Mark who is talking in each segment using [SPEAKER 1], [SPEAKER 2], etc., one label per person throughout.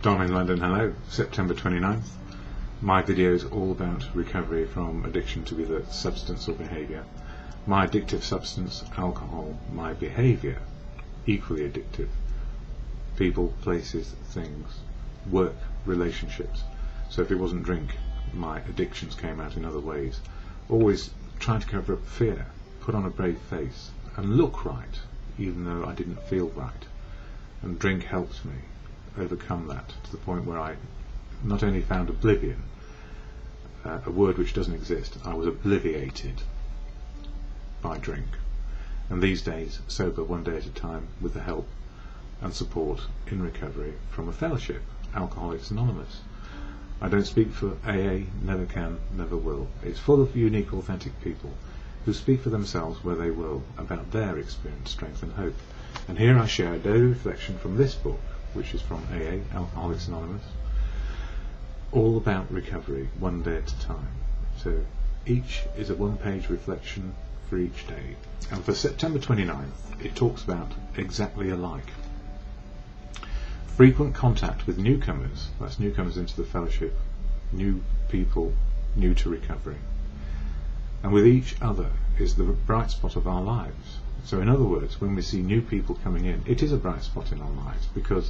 [SPEAKER 1] Don in London, hello, September 29th. My video is all about recovery from addiction to either substance or behaviour. My addictive substance, alcohol, my behaviour, equally addictive. People, places, things, work, relationships. So if it wasn't drink, my addictions came out in other ways. Always trying to cover up fear, put on a brave face, and look right, even though I didn't feel right. And drink helped me overcome that to the point where I not only found oblivion, a word which doesn't exist, I was obliviated by drink. And these days, sober one day at a time, with the help and support in recovery from a fellowship, Alcoholics Anonymous. I don't speak for AA, never can, never will. It's full of unique, authentic people who speak for themselves where they will about their experience, strength and hope. And here I share a daily reflection from this book, which is from AA, Alcoholics Anonymous, all about recovery, one day at a time. So each is a one-page reflection for each day. And for September 29th, it talks about exactly alike. Frequent contact with newcomers, that's newcomers into the fellowship, new people, new to recovery. And with each other is the bright spot of our lives. So in other words, when we see new people coming in, it is a bright spot in our lives because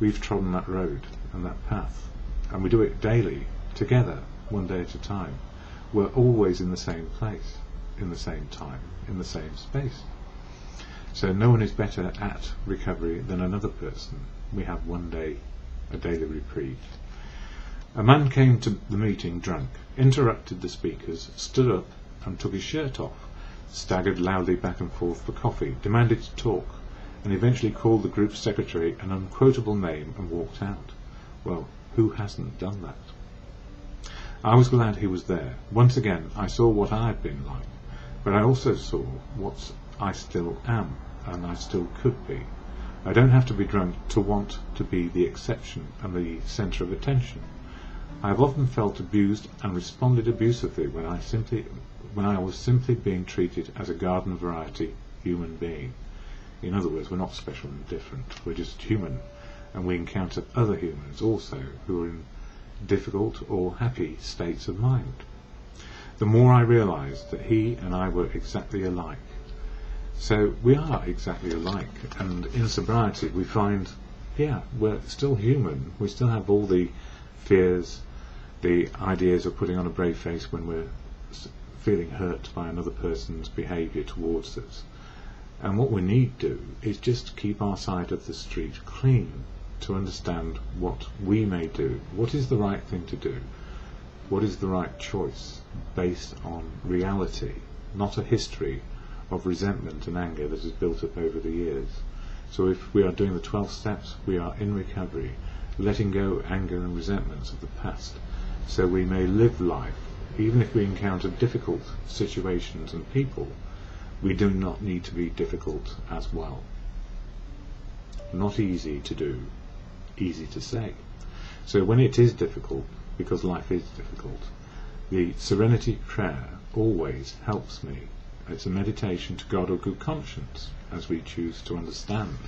[SPEAKER 1] we've trodden that road and that path. And we do it daily, together, one day at a time. We're always in the same place, in the same time, in the same space. So no one is better at recovery than another person. We have one day, a daily reprieve. A man came to the meeting drunk, interrupted the speakers, stood up and took his shirt off, staggered loudly back and forth for coffee, demanded to talk, and eventually called the group secretary an unquotable name and walked out. Well, who hasn't done that? I was glad he was there. Once again, I saw what I had been like, but I also saw what I still am, and I still could be. I don't have to be drunk to want to be the exception and the centre of attention. I have often felt abused and responded abusively when I was simply being treated as a garden variety human being. In other words, we're not special and different, we're just human, and we encounter other humans also who are in difficult or happy states of mind. The more I realised that he and I were exactly alike. So we are exactly alike, and in sobriety we find, yeah, we're still human, we still have all the fears, the ideas of putting on a brave face when we're feeling hurt by another person's behaviour towards us. And what we need to do is just keep our side of the street clean to understand what we may do, what is the right thing to do, what is the right choice based on reality, not a history of resentment and anger that has built up over the years. So if we are doing the 12 steps, we are in recovery, letting go anger and resentments of the past, so we may live life. Even if we encounter difficult situations and people, we do not need to be difficult as well. Not easy to do, easy to say. So when it is difficult, because life is difficult, the serenity prayer always helps me. It's a meditation to God or good conscience, as we choose to understand.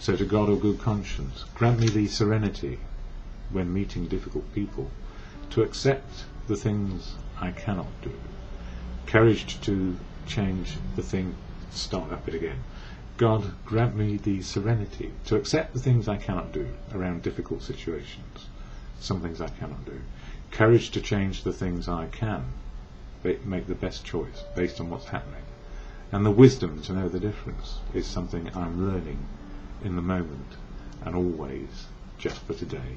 [SPEAKER 1] So to God or good conscience, grant me the serenity when meeting difficult people, to accept the things I cannot do, courage to change the thing, start that bit again. God, grant me the serenity to accept the things I cannot do around difficult situations, some things I cannot do, courage to change the things I can, make the best choice based on what's happening, and the wisdom to know the difference is something I'm learning in the moment and always just for today.